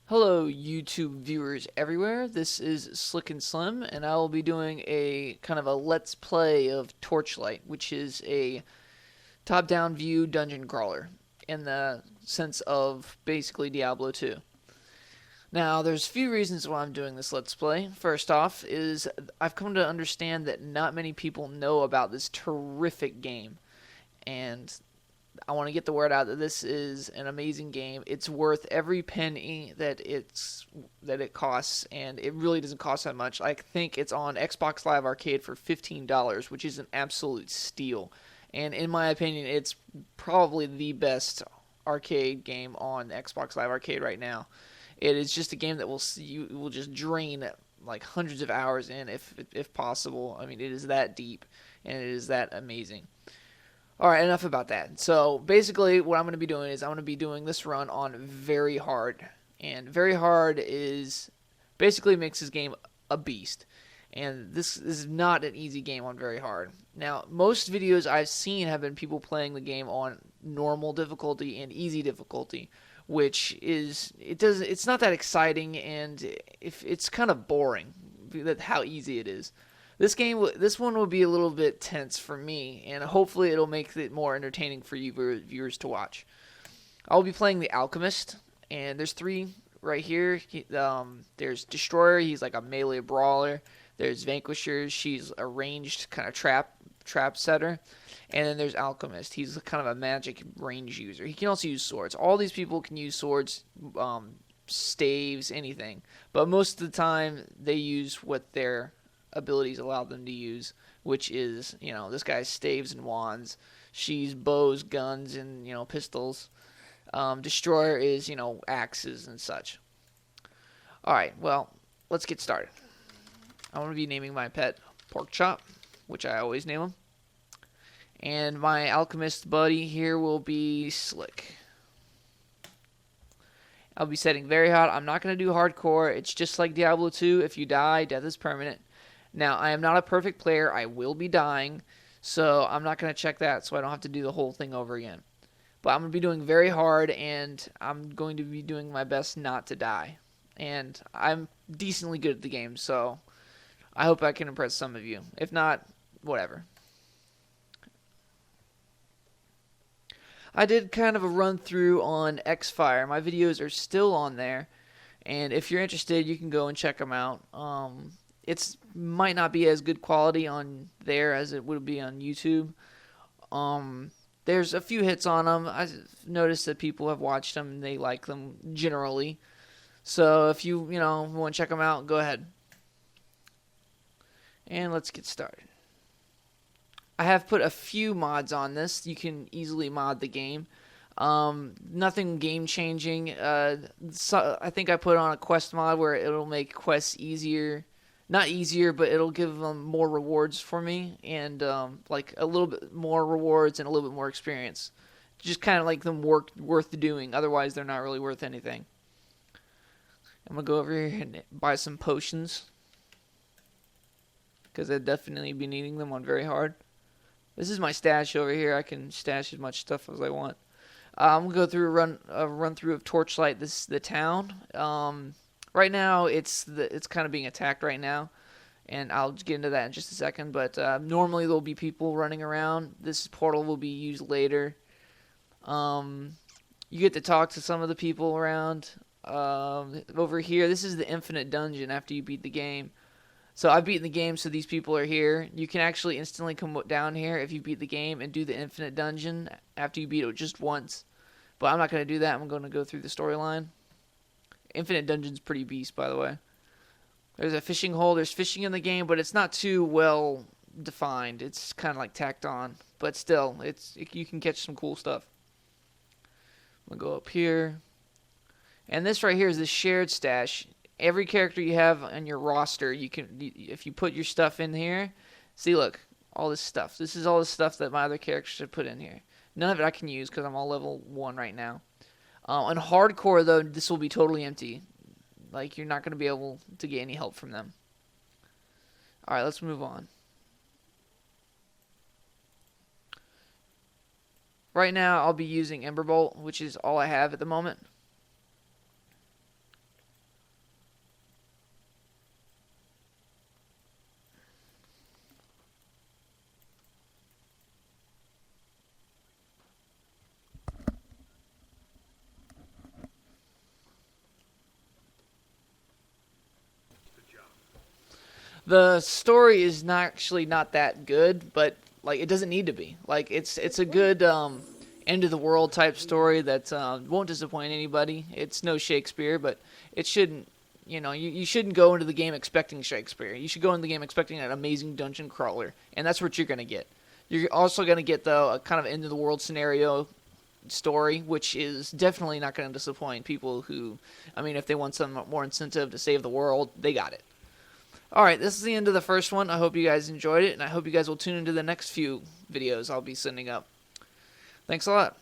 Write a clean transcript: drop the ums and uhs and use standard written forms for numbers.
Hello, YouTube viewers everywhere. This is Slick and Slim, and I will be doing a kind of a let's play of Torchlight, which is a top-down view dungeon crawler in the sense of basically Diablo 2. Now, there's a few reasons why I'm doing this let's play. First off is I've come to understand that not many people know about this terrific game, and I want to get the word out that this is an amazing game. It's worth every penny that it costs, and it really doesn't cost that much. I think it's on Xbox Live Arcade for $15, which is an absolute steal. And in my opinion, it's probably the best arcade game on Xbox Live Arcade right now. It is just a game that you will just drain like hundreds of hours in if possible. I mean, it is that deep and it is that amazing. All right, enough about that. So basically, what I'm going to be doing is I'm going to be doing this run on very hard, and very hard is basically makes this game a beast. And this is not an easy game on very hard. Now, most videos I've seen have been people playing the game on normal difficulty and easy difficulty, which is it's not that exciting, and if it's kind of boring how easy it is. This one will be a little bit tense for me, and hopefully it'll make it more entertaining for you viewers to watch. I'll be playing the Alchemist, and there's three right here. There's Destroyer, he's like a melee brawler. There's Vanquisher, she's a ranged kind of trap setter. And then there's Alchemist, he's kind of a magic range user. He can also use swords. All these people can use swords, staves, anything. But most of the time, they use what their abilities allow them to use, which is, this guy's staves and wands. She's bows, guns, and, pistols. Destroyer is, axes and such. Alright, well, let's get started. I'm going to be naming my pet Pork Chop, which I always name him. And my alchemist buddy here will be Slick. I'll be setting very hard. I'm not going to do hardcore. It's just like Diablo 2. If you die, death is permanent. Now, I am not a perfect player. I will be dying, so I'm not going to check that so I don't have to do the whole thing over again. But I'm going to be doing very hard, and I'm going to be doing my best not to die. And I'm decently good at the game, so I hope I can impress some of you. If not, whatever. I did kind of a run through on Xfire. My videos are still on there, and if you're interested, you can go and check them out. It might not be as good quality on there as it would be on YouTube. There's a few hits on them. I've noticed that people have watched them and they like them generally. So if you want to check them out, go ahead. And let's get started. I have put a few mods on this. You can easily mod the game. Nothing game changing. I think I put on a quest mod where it'll make quests easier. Not easier, but it'll give them more rewards for me, and like a little bit more rewards and a little bit more experience. Just kind of like them worth doing. Otherwise, they're not really worth anything. I'm gonna go over here and buy some potions because I'd definitely be needing them on very hard. This is my stash over here. I can stash as much stuff as I want. I'm gonna go through a run through of Torchlight. This is the town. Right now, it's kind of being attacked right now, and I'll get into that in just a second. But normally there'll be people running around. This portal will be used later. You get to talk to some of the people around. Over here, this is the infinite dungeon after you beat the game. So I've beaten the game, so these people are here. You can actually instantly come down here if you beat the game and do the infinite dungeon after you beat it just once. But I'm not going to do that. I'm going to go through the storyline. Infinite Dungeon's pretty beast, by the way. There's a fishing hole. There's fishing in the game, but it's not too well defined. It's kind of like tacked on. But still, you can catch some cool stuff. I'm going to go up here. And this right here is the shared stash. Every character you have on your roster, if you put your stuff in here, see, look, all this stuff. This is all the stuff that my other characters have put in here. None of it I can use because I'm all level 1 right now. On hardcore, though, this will be totally empty. Like, you're not going to be able to get any help from them. Alright, let's move on. Right now, I'll be using Emberbolt, which is all I have at the moment. The story is not actually not that good, but like it doesn't need to be. Like it's a good end of the world type story that won't disappoint anybody. It's no Shakespeare, but it shouldn't. You shouldn't go into the game expecting Shakespeare. You should go into the game expecting an amazing dungeon crawler, and that's what you're gonna get. You're also gonna get though a kind of end of the world scenario story, which is definitely not going to disappoint people who, I mean, if they want some more incentive to save the world, they got it. Alright, this is the end of the first one. I hope you guys enjoyed it, and I hope you guys will tune into the next few videos I'll be sending up. Thanks a lot.